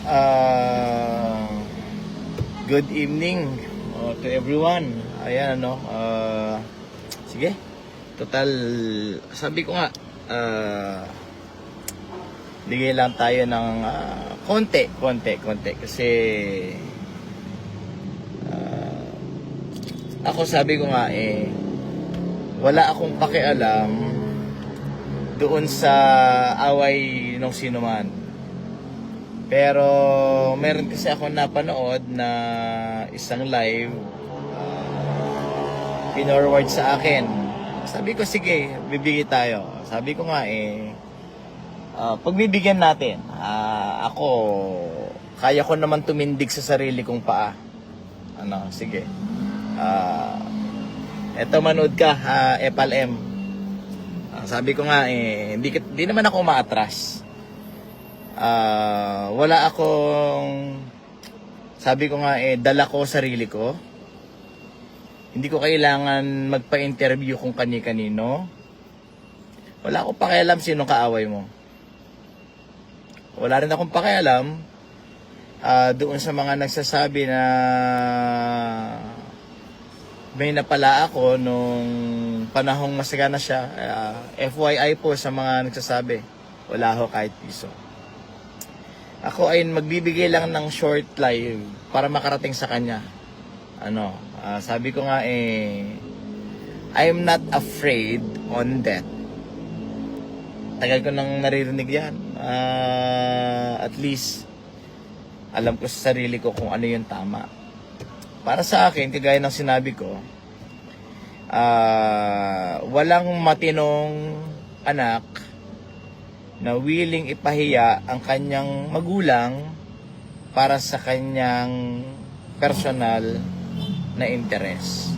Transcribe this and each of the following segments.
Uh, Good evening to everyone. Ayan sige. Total, sabi ko nga, bigay lang tayo ng konti kasi ako sabi ko nga wala akong pakialam doon sa away ng sino man. Pero meron kasi ako napanood na isang live pinorward sa akin. Sabi ko sige, bibigay tayo. Sabi ko nga pagbibigyan natin. Ako kaya ko naman tumindig sa sarili kong paa. Sige. Eto manood ka, Epal M. Sabi ko nga hindi naman ako umaatras. Wala akong, sabi ko nga dala ko sarili ko. Hindi ko kailangan magpa-interview kung kani-kanino. Wala akong pakialam sino kaaway mo. Wala rin akong pakialam doon sa mga nagsasabi na may napala ako nung panahong masagana siya. FYI po sa mga nagsasabi, wala ako kahit piso. Ako ay magbibigay lang ng short live para makarating sa kanya. Sabi ko nga I'm not afraid on death. Tagal ko nang naririnig yan. At least alam ko sa sarili ko kung ano yung tama. Para sa akin, kagaya ng sinabi ko, walang matinong anak na willing ipahiya ang kanyang magulang para sa kanyang personal na interes.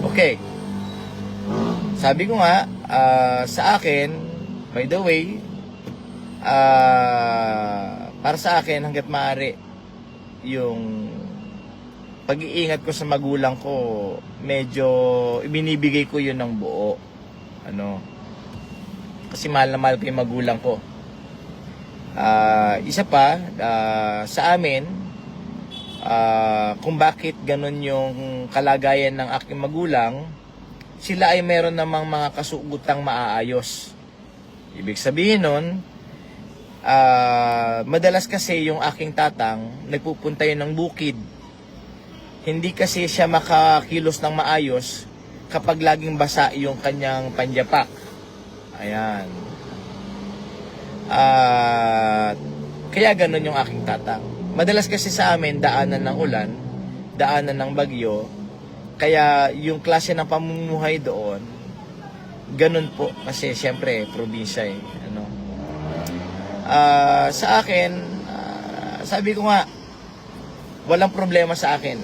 Okay. Sabi ko nga, sa akin, by the way, para sa akin, hanggat maaari, yung pag-iingat ko sa magulang ko, medyo ibinibigay ko yun ng buo. Kasi mahal na mahal ko yung magulang ko. Isa pa, sa amin, kung bakit ganun yung kalagayan ng aking magulang, sila ay meron namang mga kasugutang maaayos. Ibig sabihin nun, madalas kasi yung aking tatang nagpupunta yun ng bukid. Hindi kasi siya makakilos ng maayos kapag laging basa yung kanyang panjapak. Ayan. Kaya ganun yung aking tatang. Madalas kasi sa amin, daanan ng ulan, daanan ng bagyo. Kaya yung klase ng pamumuhay doon, ganun po. Kasi syempre, probinsya sa akin, sabi ko nga, walang problema sa akin.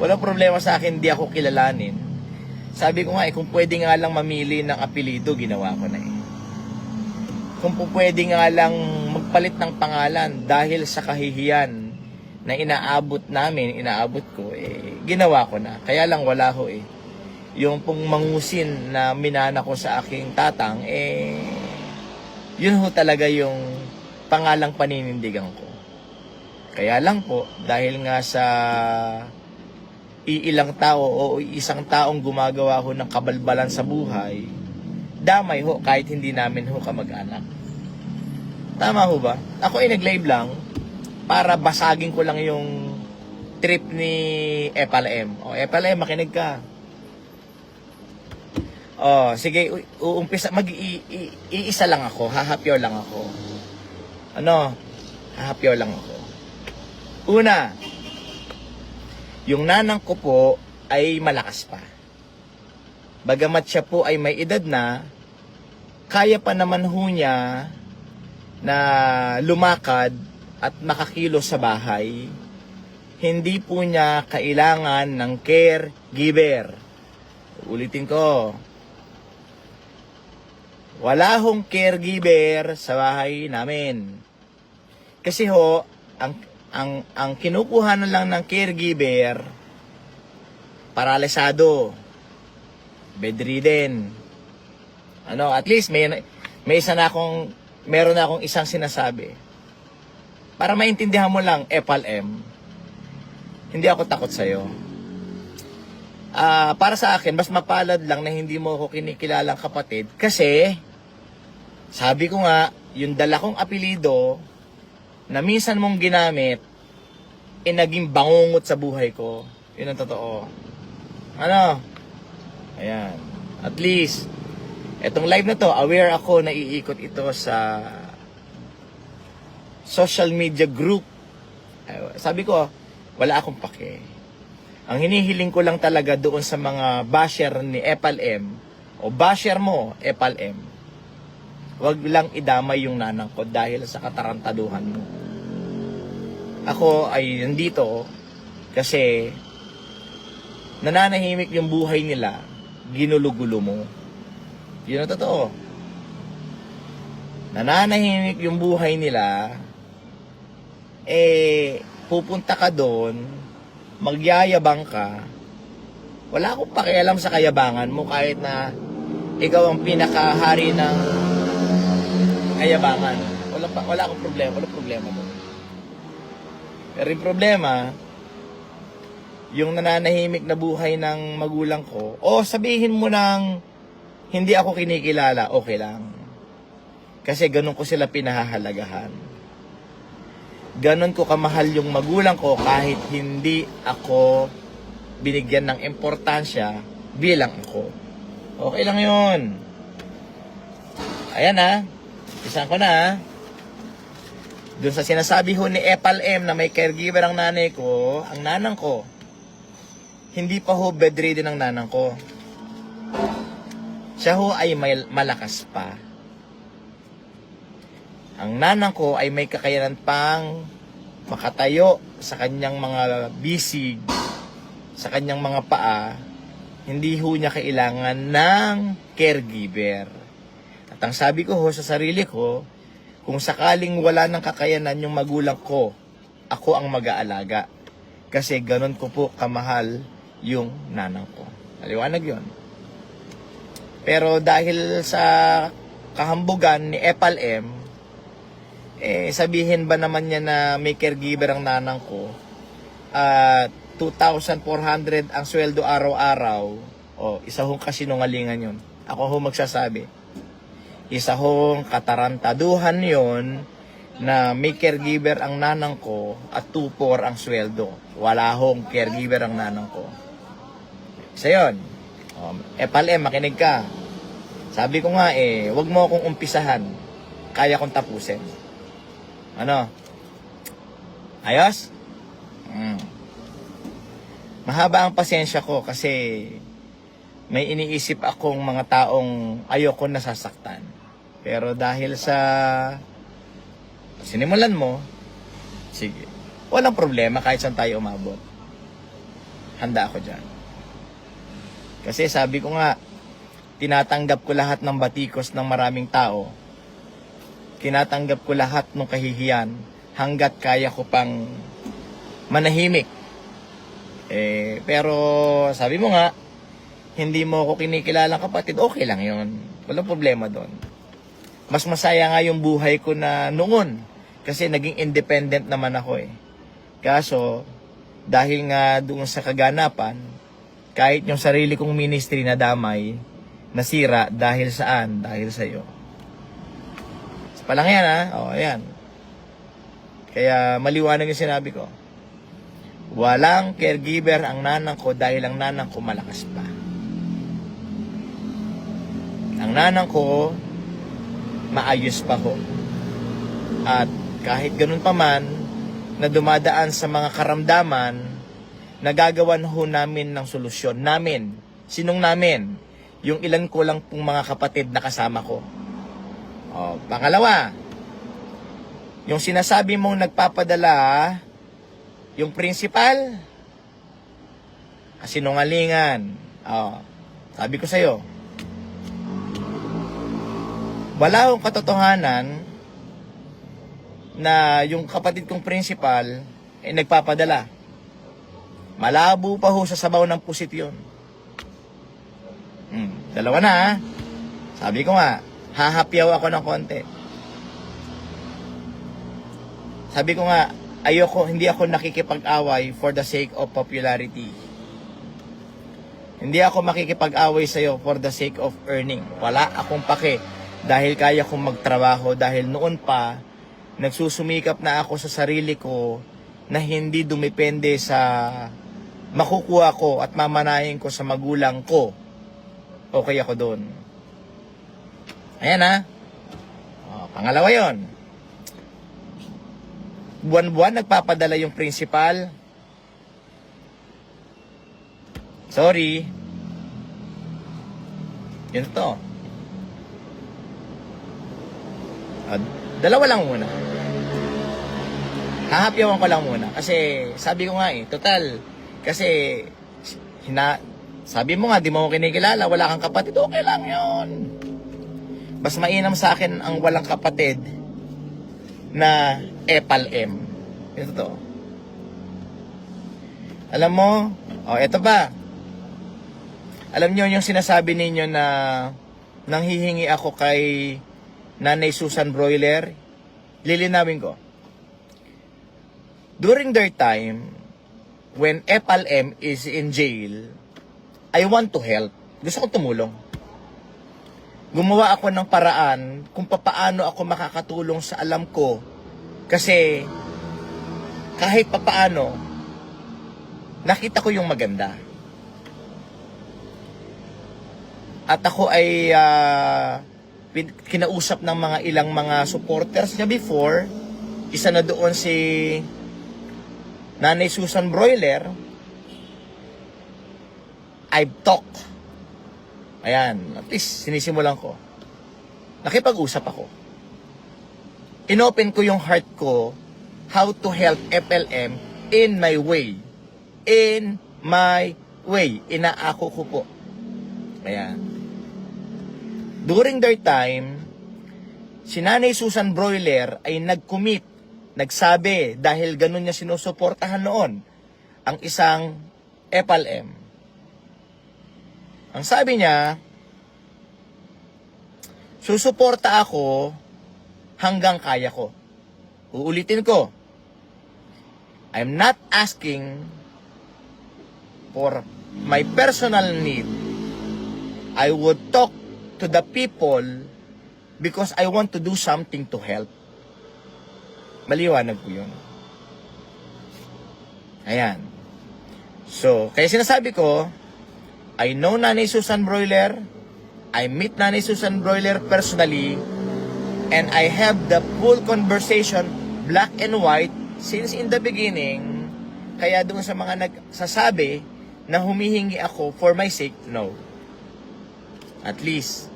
Walang problema sa akin, di ako kilalanin. Sabi ko nga kung pwede nga lang mamili ng apelido, ginawa ko na Kung pwede nga lang magpalit ng pangalan dahil sa kahihiyan na inaabot ko, ginawa ko na. Kaya lang wala ho Yung pong mangusin na minana ko sa aking tatang, yun ho talaga yung pangalang paninindigan ko. Kaya lang po, dahil nga sa iilang tao o isang taong gumagawa ho ng kabalbalan sa buhay, damay ho kahit hindi namin ho kamag-anak. Tama ho ba? Ako ay nag-live lang para basagin ko lang yung trip ni Epal M. Epal M, makinig ka. Sige, uumpisa, iisa lang ako, hahapyaw lang ako. Hahapyaw lang ako. Una, yung nanang ko po ay malakas pa. Bagamat siya po ay may edad na, kaya pa naman ho niya na lumakad at makakilos sa bahay. Hindi po niya kailangan ng caregiver. Ulitin ko. Wala hong caregiver sa bahay namin. Kasi ho, ang kinukuha na lang ng caregiver, paralisado, bedridden. At least may isa na akong meron na akong isang sinasabi. Para maintindihan mo lang, FLM, hindi ako takot sa'yo. Para sa akin, mas mapalad lang na hindi mo ako kinikilalang kapatid. Kasi, sabi ko nga, yung dala kong apelido, na minsan mong ginamit, naging bangungot sa buhay ko. Yun ang totoo. Ano? Ayan. At least, etong live na to, aware ako na iikot ito sa social media group. Sabi ko, wala akong pake. Ang hinihiling ko lang talaga doon sa mga basher ni FLM, o basher mo, FLM, wag lang idamay yung nanang ko dahil sa katarantaduhan mo. Ako ay nandito kasi nananahimik yung buhay nila, ginulugulo mo. Yun ang totoo. Nananahimik yung buhay nila, pupunta ka doon, magyayabang ka, wala akong pakialam sa kayabangan mo kahit na ikaw ang pinakahari ng kayabangan. Wala akong problema, walang problema doon. Pero yung problema, yung nananahimik na buhay ng magulang ko, o sabihin mo nang hindi ako kinikilala, okay lang. Kasi ganun ko sila pinahahalagahan. Ganun ko kamahal yung magulang ko kahit hindi ako binigyan ng importansya bilang ako. Okay lang yun. Ayan ha. Isahan ko na ha. Doon sa sinasabi ho ni FLM na may caregiver ang nanay ko, ang nanang ko, hindi pa ho bedridden ang nanang ko. Siya ho ay may malakas pa. Ang nanang ko ay may kakayanan pang makatayo sa kanyang mga bisig, sa kanyang mga paa. Hindi ho niya kailangan ng caregiver. At ang sabi ko ho sa sarili ko, kung sakaling wala ng kakayanan yung magulang ko, ako ang mag-aalaga. Kasi ganun ko po kamahal yung nanang ko. Maliwanag yun. Pero dahil sa kahambugan ni FLM, sabihin ba naman niya na may caregiver ang nanang ko, 2,400 ang sweldo araw-araw, isa hong kasinungalingan yun. Ako ho magsasabi. Isa hong katarantaduhan yon na may caregiver ang nanang ko at 2,400 ang sweldo. Wala hong caregiver ang nanang ko. Isa yun. FLM, makinig ka. Sabi ko nga wag mo akong umpisahan. Kaya kong tapusin. Ano? Ayos? Mahaba ang pasensya ko kasi may iniisip akong mga taong ayoko nasasaktan. Pero dahil sa sinimulan mo, sige, walang problema kahit saan tayo umabot. Handa ako dyan. Kasi sabi ko nga, tinatanggap ko lahat ng batikos ng maraming tao. Tinatanggap ko lahat ng kahihiyan hanggat kaya ko pang manahimik. Pero sabi mo nga, hindi mo ako kinikilalang kapatid, okay lang yun. Walang problema doon. Mas masaya nga yung buhay ko na noon. Kasi naging independent naman ako Kaso, dahil nga doon sa kaganapan, kahit yung sarili kong ministry na damay, nasira dahil saan? Dahil sa'yo. Palang yan ayan. Kaya maliwanag yung sinabi ko. Walang caregiver ang nanang ko dahil ang nanang ko malakas pa. Ang nanang ko maayos pa ho. At kahit ganun pa man na dumadaan sa mga karamdaman, nagagawan ho namin ng solusyon. Namin. Sinong namin? Yung ilan ko lang pong mga kapatid na kasama ko. Pangalawa, yung sinasabi mong nagpapadala, yung principal, kasinungalingan. Sabi ko sa'yo, wala akong katotohanan na yung kapatid kong principal nagpapadala. Malabo pa ho sa sabaw ng pusit yun. Dalawa na Sabi ko nga, hahapyaw ako ng konti. Sabi ko nga, hindi ako nakikipag-away for the sake of popularity. Hindi ako makikipag-away sa'yo for the sake of earning. Wala akong pake. Dahil kaya kong magtrabaho. Dahil noon pa, nagsusumikap na ako sa sarili ko na hindi dumepende sa makukuha ko at mamanahin ko sa magulang ko. Okay ako doon. Ayan ha. Pangalawa yon. Buwan-buwan nagpapadala yung principal. Sorry. Yun to. Dalawa lang muna. Hahapyawan ko lang muna. Kasi sabi ko nga total. Kasi sabi mo nga, di mo ko kinikilala, wala kang kapatid, okay lang yun. Mas mainam sa akin ang walang kapatid na Epal M. Ito to. Alam mo, eto ba? Alam niyo yung sinasabi ninyo na nanghihingi ako kay Nanay Susan Broiler? Lilinawin ko. During their time, when Epal M is in jail, I want to help. Gusto ko tumulong. Gumawa ako ng paraan kung papaano ako makakatulong sa alam ko. Kasi kahit papaano, nakita ko yung maganda. At ako ay kinausap ng mga ilang mga supporters niya before. Isa na doon si Nanay Susan Broiler. I've talked. Ayan, at least sinisimulan ko. Nakipag-usap ako. Inopen ko yung heart ko how to help FLM in my way. In my way. Inaako ko po. Ayan. During their time, si Nanay Susan Broiler ay nag-commit, nagsabi dahil ganun niya sinusuportahan noon ang isang FLM. Ang sabi niya, susuporta ako hanggang kaya ko. Uulitin ko, I'm not asking for my personal need. I would talk to the people because I want to do something to help. Maliwanag po yun. Ayan. So, kaya sinasabi ko, I know Nanay Susan Broiler, I meet Nanay Susan Broiler personally, and I have the full conversation, black and white, since in the beginning. Kaya doon sa mga nagsasabi na humihingi ako for my sake, no. At least,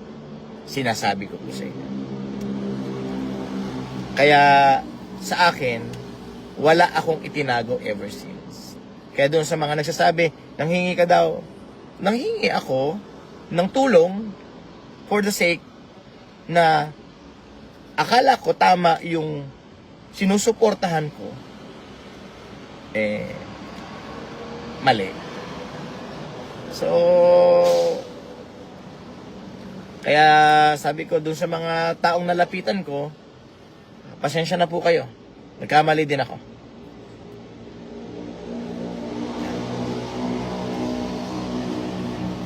sinasabi ko po sa inyo. Kaya, sa akin, wala akong itinago ever since. Kaya doon sa mga nagsasabi, nanghingi ka daw, nanghingi ako ng tulong for the sake na akala ko tama yung sinusuportahan ko, mali. So, kaya sabi ko dun sa mga taong nalapitan ko, pasensya na po kayo. Nagkamali din ako.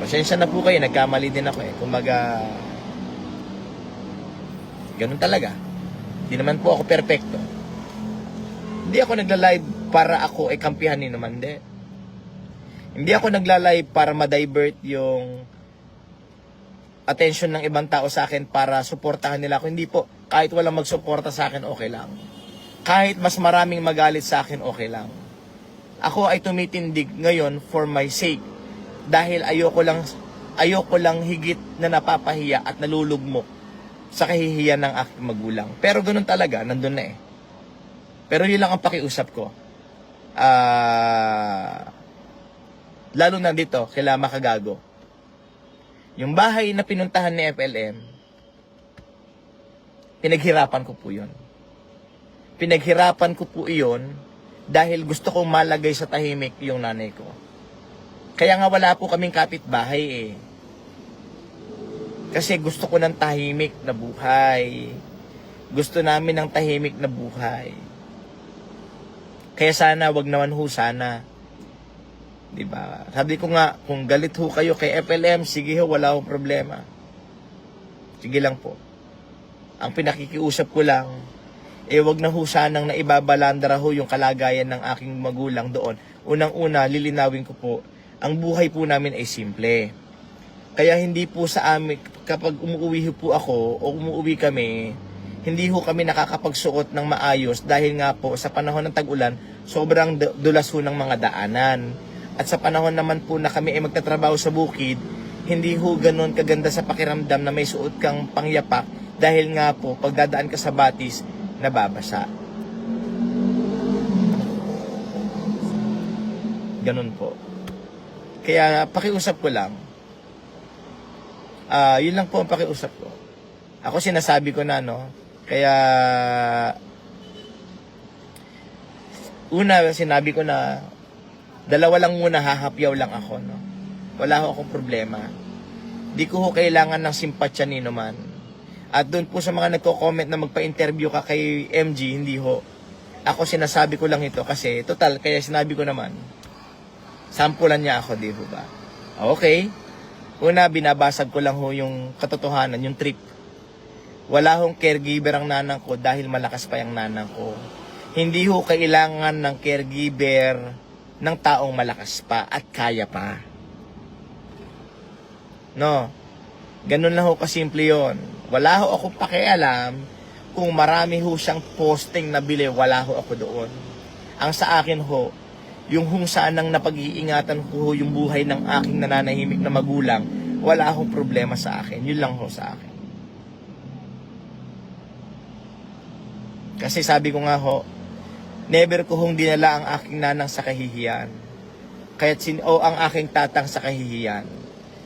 Pasensya na po kayo, nagkamali din ako Kumbaga, ganun talaga. Hindi naman po ako perfecto. Hindi ako nagla-live para ako ay kampihanin naman. Hindi ako nagla-live para ma-divert yung attention ng ibang tao sa akin para suportahan nila ako. Hindi po. Kahit walang magsuporta sa akin, okay lang. Kahit mas maraming magalit sa akin, okay lang. Ako ay tumitindig ngayon for my sake. Dahil ayoko lang higit na napapahiya at nalulugmok sa kahihiyan ng aking magulang. Pero ganun talaga, nandun na Pero yun lang ang pakiusap ko. Lalo na dito, kila Makagago. Yung bahay na pinuntahan ni FLM, pinaghirapan ko po yun. Pinaghirapan ko po iyon dahil gusto kong malagay sa tahimik yung nanay ko. Kaya nga wala po kaming kapitbahay Kasi gusto ko ng tahimik na buhay. Gusto namin ng tahimik na buhay. Kaya sana, wag naman ho sana. Diba? Sabi ko nga, kung galit ho kayo kay FLM, sige ho, wala akong problema. Sige lang po. Ang pinakikiusap ko lang, wag na ho sanang naibabalandara ho yung kalagayan ng aking magulang doon. Unang-una, lilinawin ko po, ang buhay po namin ay simple. Kaya hindi po sa amin, kapag umuwi po ako o umuwi kami, hindi ho kami nakakapagsuot ng maayos dahil nga po sa panahon ng tag-ulan, sobrang dulas ho ng mga daanan. At sa panahon naman po na kami ay magtatrabaho sa bukid, hindi ho ganun kaganda sa pakiramdam na may suot kang pangyapak dahil nga po pagdadaan ka sa batis, nababasa. Ganun po. Kaya pakiusap ko lang. Yun lang po ang pakiusap ko. Ako sinasabi ko na, no? Kaya una, sinabi ko na dalawa lang muna, hahapyaw lang ako, no? Wala ho akong problema. Di ko ho kailangan ng simpatsya ni naman. At doon po sa mga nagko-comment na magpa-interview ka kay MG, hindi ho. Ako sinasabi ko lang ito kasi total, kaya sinabi ko naman. Sampulan niya ako, di ho ba? Okay. Una, binabasag ko lang ho yung katotohanan, yung trip. Wala hong caregiver ang nanang ko dahil malakas pa yung nanang ko. Hindi ho kailangan ng caregiver ng taong malakas pa at kaya pa. No? Ganun lang ho kasimple yun. Wala ho akong pakialam kung marami ho siyang posting na bili, wala ho ako doon. Ang sa akin ho, yung kung saan ang napag-iingatan ko yung buhay ng aking nananahimik na magulang, wala akong problema sa akin. Yun lang ho sa akin. Kasi sabi ko nga ho, never ko hong dinala ang aking nanang sa kahihiyan. O ang aking tatang sa kahihiyan.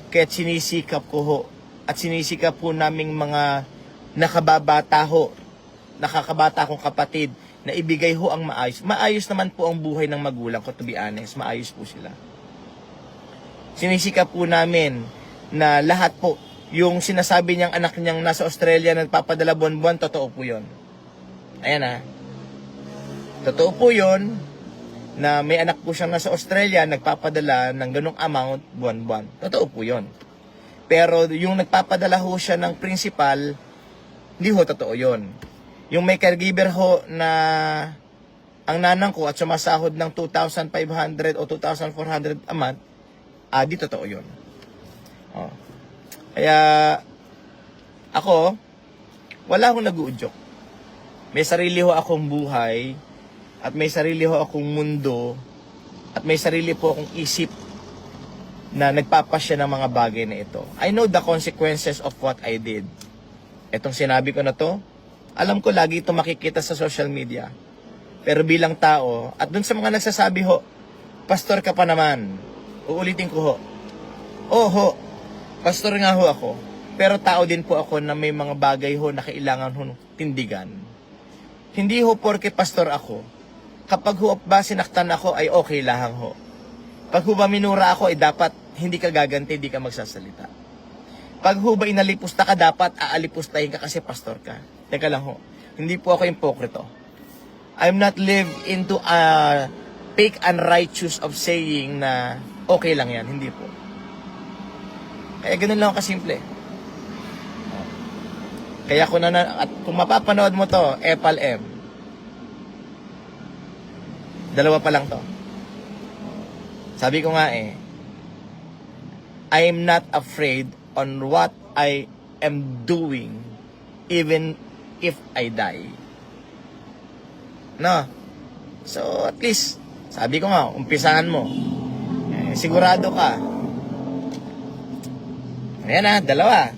Kaya't sinisikap ko ho, at sinisikap po naming mga nakakabata kong kapatid, na ibigay ho ang maayos. Maayos naman po ang buhay ng magulang ko, to be honest. Maayos po sila. Sinisikap po namin na lahat po, yung sinasabi niyang anak niyang nasa Australia nagpapadala buwan-buwan, totoo po yun. Ayan ha. Totoo po yun, na may anak po siyang nasa Australia, nagpapadala ng ganong amount buwan-buwan. Totoo po yun. Pero yung nagpapadala ho siya ng principal, hindi ho totoo yun. Yung may caregiver ho na ang nanang ko at sumasahod ng 2,500 o 2,400 a month, di totoo yun. Oh. Kaya ako, wala akong nag-uudyok. May sarili ho akong buhay, at may sarili ho akong mundo, at may sarili po akong isip na nagpapasya ng mga bagay na ito. I know the consequences of what I did. Etong sinabi ko na to, alam ko lagi ito makikita sa social media. Pero bilang tao, at dun sa mga nagsasabi ho, pastor ka pa naman. Uulitin ko ho. Ho, pastor nga ho ako. Pero tao din po ako na may mga bagay ho na kailangan ho tindigan. Hindi ho porke pastor ako. Kapag ho ba sinaktan ako ay okay lang ho. Pag ho ba minura ako ay dapat hindi ka gaganti, hindi ka magsasalita. Pag ho ba inalipusta ka, dapat aalipustahin ka kasi pastor ka. Teka lang ho, hindi po ako impokrito. I'm not live into a fake and righteous of saying na okay lang yan, hindi po. Kaya ganun lang kasimple. Kaya at kung mapapanood mo to, Epal M. Dalawa pa lang to. Sabi ko nga I'm not afraid on what I am doing even if I die. No? So, at least, sabi ko nga, umpisahan mo. Sigurado ka. Ayan na, dalawa.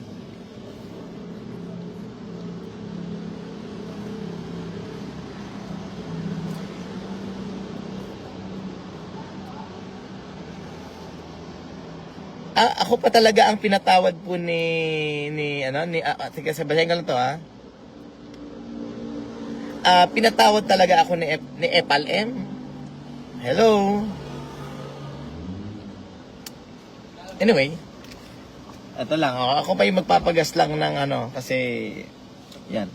Ako pa talaga ang pinatawad po sige, sabahin ko lang to pinatawad talaga ako ni Epal M. Hello. Anyway, ito lang ako pa yung magpapagas lang ng kasi yan.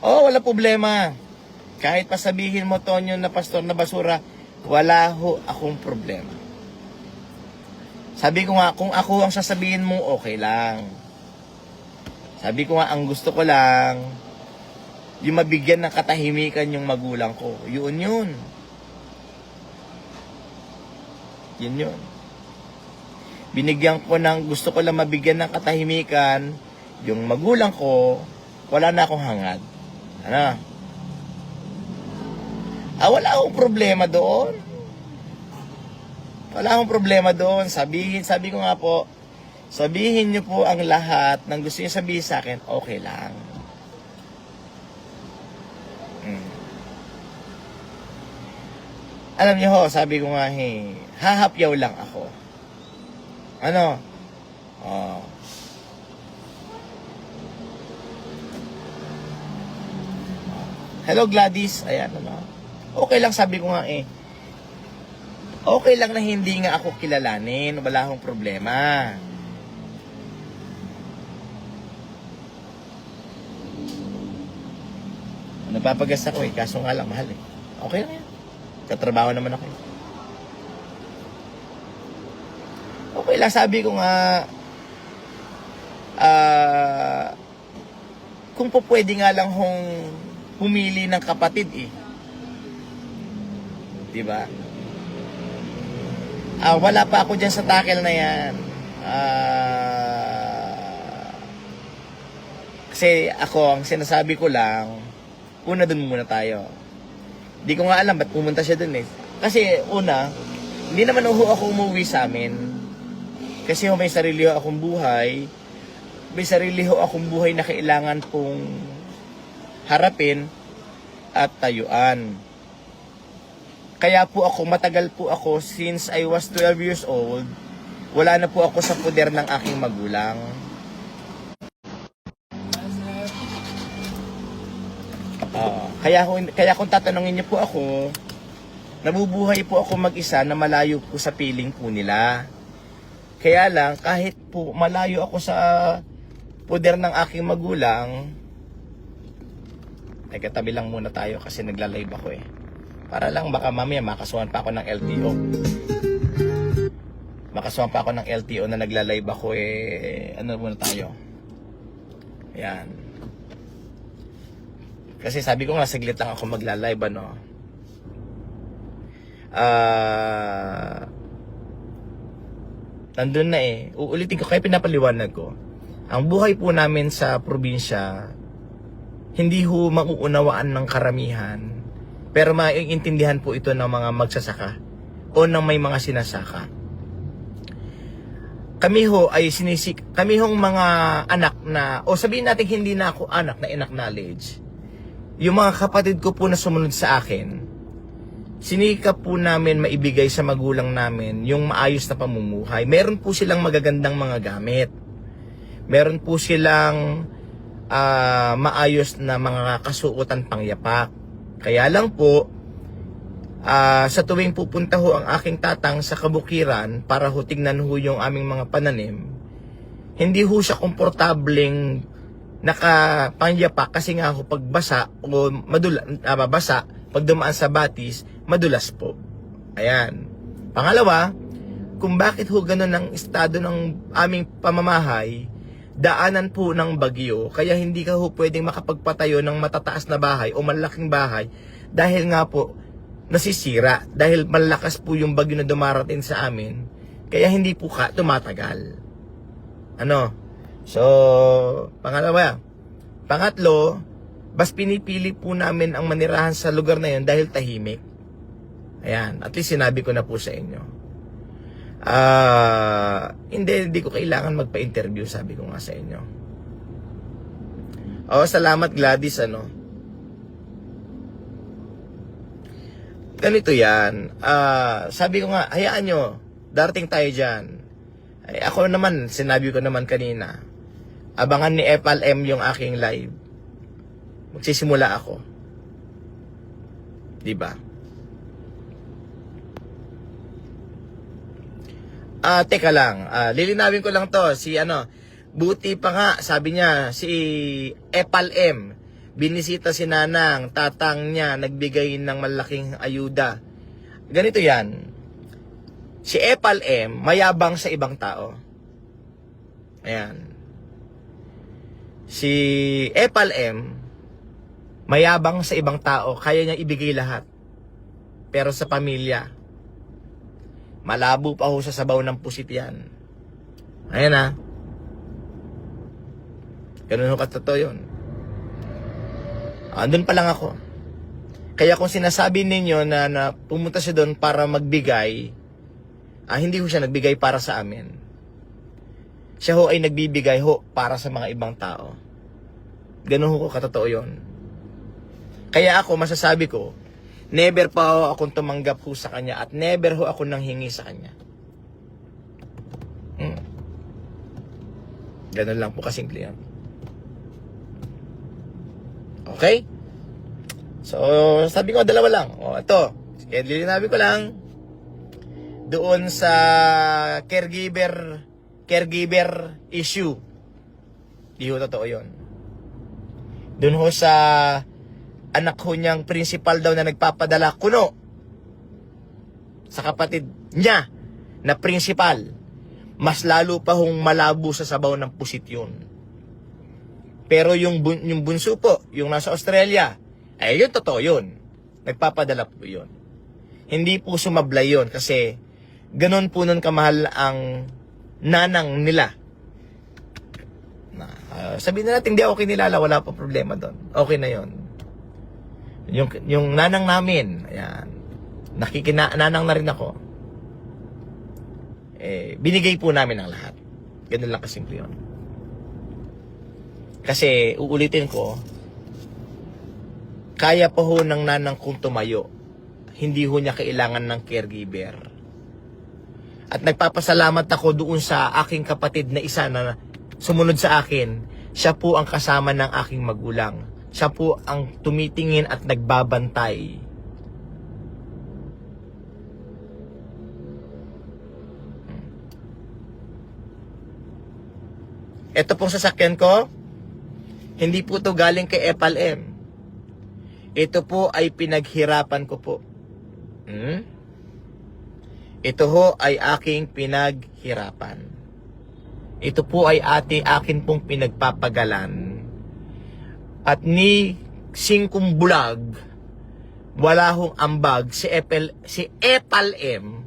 Oh, wala problema. Kahit pa sabihin mo, Tonyo, na pastor na basura, wala ho akong problema. Sabi ko nga, kung ako ang sasabihin mo, okay lang. Sabi ko nga, ang gusto ko lang, yung mabigyan ng katahimikan yung magulang ko. Yun yun. Yun yun. Binigyan ko ng, gusto ko lang mabigyan ng katahimikan, yung magulang ko, wala na akong hangad. Ano? Wala akong problema doon. Wala akong problema doon. Sabi ko nga po, sabihin niyo po ang lahat ng gusto niyo sabihin sa akin, okay lang. Alam niyo ho, sabi ko nga, hahapyaw lang ako. Ano? Oh. Hello Gladys, ayan ano. Okay lang, sabi ko nga okay lang na hindi nga ako kilalanin, wala akong problema. Napapagas ako kaso nga lang mahal Okay lang yan. Katrabaho naman ako Okay lang, sabi ko nga, kung po pwede nga lang hong pumili ng kapatid diba? Wala pa ako dyan sa tackle na yan. Kasi ako, ang sinasabi ko lang, una dun muna tayo. Di ko nga alam ba't pumunta siya dun Kasi una, hindi naman ako umuwi sa amin. Kasi may sarili akong buhay. May sarili akong buhay na kailangan pong harapin at tayuan. Kaya po ako, matagal po ako, since I was 12 years old, wala na po ako sa poder ng aking magulang. Kaya kung tatanungin niyo po ako, nabubuhay po ako mag-isa na malayo po sa piling po nila. Kaya lang, kahit po malayo ako sa poder ng aking magulang, ay katabi lang muna tayo kasi nagla-live ako Para lang baka mamaya makasuhan pa ako ng LTO. Makasuhan pa ako ng LTO na nagla-live ako ano muna tayo. Ayan. Kasi sabi ko nga, saglit lang ako magla-live, ano. Nandun na Uulitin ko, kaya pinapaliwanag ko. Ang buhay po namin sa probinsya, hindi ho mauunawaan ng karamihan. Pero maiintindihan po ito ng mga magsasaka o ng may mga sinasaka. Kami ho ay kami hong mga anak na, o sabihin natin hindi na ako anak na in-acknowledge. Yung mga kapatid ko po na sumunod sa akin, sinikap po namin maibigay sa magulang namin yung maayos na pamumuhay. Meron po silang magagandang mga gamit. Meron po silang maayos na mga kasuotan pangyapak. Kaya lang po, sa tuwing pupunta ho ang aking tatang sa kabukiran para ho tignan ho yung aming mga pananim, hindi ho siya komportableng nakapangyapak kasi nga ho pagbasa o mabasa, pag dumaan sa batis, madulas po. Ayan. Pangalawa, kung bakit ho ganun ang estado ng aming pamamahay, daanan po ng bagyo, kaya hindi ka ho pwedeng makapagpatayo ng matataas na bahay o malaking bahay dahil nga po nasisira, dahil malakas po yung bagyo na dumarating sa amin, kaya hindi po tumatagal. Ano? So, pangalawa. Pangatlo, bas pinipili po namin ang manirahan sa lugar na yun dahil tahimik. Ayan, at least sinabi ko na po sa inyo. Hindi ko kailangan magpa-interview, sabi ko nga sa inyo. Salamat Gladys, ano. Ganito yan. Sabi ko nga, hayaan nyo, darating tayo dyan. Ako naman, sinabi ko naman kanina, abangan ni FLM yung aking live. Magsisimula ako. Diba? Teka lang. Lilinawin ko lang to. Buti pa nga, sabi niya, si FLM. binisita si nanang, tatang niya, nagbigay ng malaking ayuda. Ganito yan. Si Epal M, mayabang sa ibang tao. Ayan. Si Epal M, mayabang sa ibang tao, kaya niya ibigay lahat. Pero sa pamilya, malabo pa ho sa sabaw ng pusit yan. Ayan ha. Ganun ho katotoo yun. Andun pa lang ako. Kaya kung sinasabi ninyo na pumunta siya doon para magbigay, hindi ho siya nagbigay para sa amin. Siya ho ay nagbibigay ho para sa mga ibang tao. Ganun ho katotoo yun. Kaya ako, masasabi ko, never pa ho akong tumanggap ho sa kanya at never ho ako nanghingi sa kanya. Ganun lang po kasimple yan. Okay? So, sabi ko, dalawa lang. O, ito. Lilinabi ko lang. Doon sa caregiver issue. Di ho totoo yun. Doon ho sa anak ho niyang principal daw na nagpapadala kuno sa kapatid niya na principal. Mas lalo pa hong malabo sa sabaw ng pusit yun. Pero yung bunso po, yung nasa Australia, ay yun totoo yun. Nagpapadala po yun. Hindi po sumablay yun kasi ganon po nun kamahal ang nanang nila. Sabihin na natin, hindi ako kinilala, wala pa problema doon. Okay na yun. Yung nanang namin, ayan, nanang na rin ako. Binigay po namin ang lahat. Ganun lang kasimple yun. Kasi, uulitin ko, kaya pa ho ng nanang kong tumayo. Hindi ho niya kailangan ng caregiver. At nagpapasalamat ako doon sa aking kapatid na isa na sumunod sa akin. Siya po ang kasama ng aking magulang. Siya po ang tumitingin at nagbabantay. Ito pong sasakyan ko, hindi po to galing kay Epal M. Ito po ay pinaghirapan ko po. Ito ho ay aking pinaghirapan. Ito po ay akin pong pinagpapagalan. At ni singkong bulag, wala hong ambag si Epal M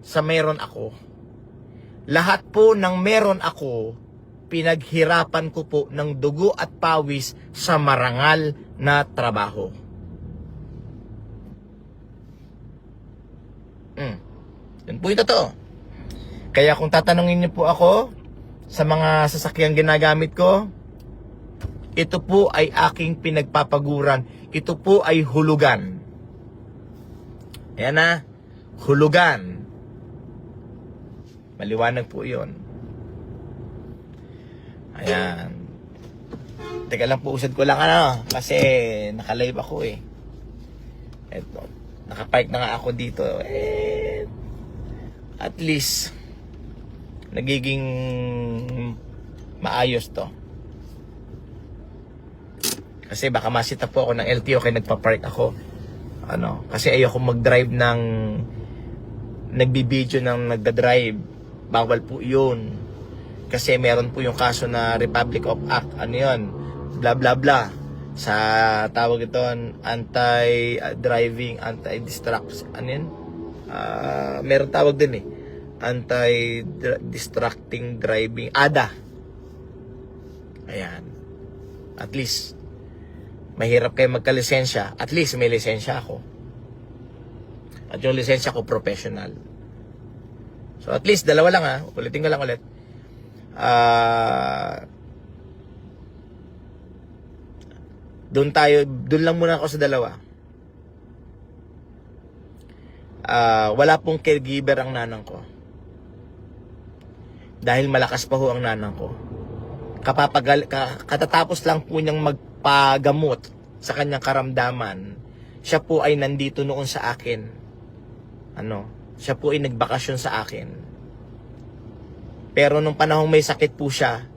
sa meron ako. Lahat po ng meron ako, pinaghirapan ko po ng dugo at pawis sa marangal na trabaho. Yun po yung totoo. Kaya kung tatanungin niyo po ako sa mga sasakyang ginagamit ko, ito po ay aking pinagpapaguran. Ito po ay hulugan. Ayan na, hulugan. Maliwanag po yun. Ayan. Teka lang po, usad ko lang kasi naka-live ako eh. Eto, nakapark na nga ako dito. At least, nagiging maayos to. Kasi baka masita po ako ng LTO kaya nagpa-park ako. Kasi ayoko mag-drive ng nagbibideo ng nagda-drive. Bawal po yun. Kasi meron po yung kaso na Republic of Act, blah blah blah. Sa tawag ito, anti-driving, anti-distract, meron tawag din anti-distracting driving, ADA. Ayan. At least, mahirap kayo magka-lisensya. At least, may lisensya ako. At yung lisensya ko, professional. So, at least, dalawa lang ulitin ko lang ulit. Doon lang muna ako sa dalawa. Wala pong caregiver ang nanang ko. Dahil malakas pa ho ang nanang ko. Katatapos lang po niyang magpagamot sa kanyang karamdaman, siya po ay nandito noon sa akin. Siya po ay nagbakasyon sa akin. Pero nung panahong may sakit po siya,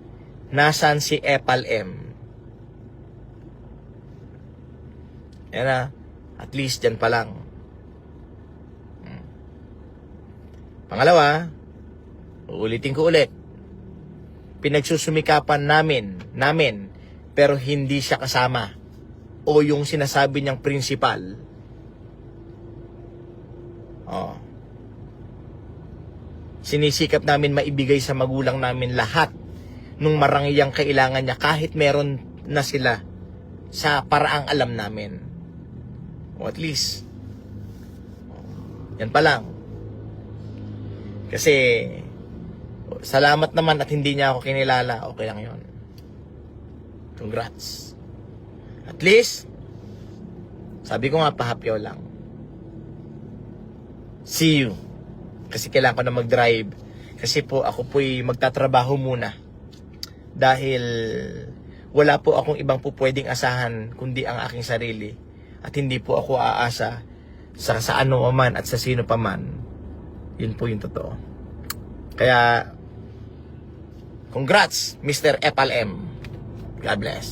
nasaan si Epal M? Yan na. At least dyan pa lang. Pangalawa, uulitin ko ulit. Pinagsusumikapan namin, pero hindi siya kasama. O yung sinasabi niyang principal. Sinisikap namin maibigay sa magulang namin lahat nung marangiyang kailangan niya kahit meron na sila sa paraang alam namin. O at least, yan pa lang. Kasi, salamat naman at hindi niya ako kinilala. Okay lang yon. Congrats. At least, sabi ko nga, pahapyaw lang. See you. Kasi kailangan ko na mag-drive. Kasi po, ako po'y magtatrabaho muna. Dahil, wala po akong ibang po pwedeng asahan kundi ang aking sarili. At hindi po ako aasa sa ano man at sa sino pa man. Yun po yung totoo. Kaya, congrats, Mr. FLM. God bless.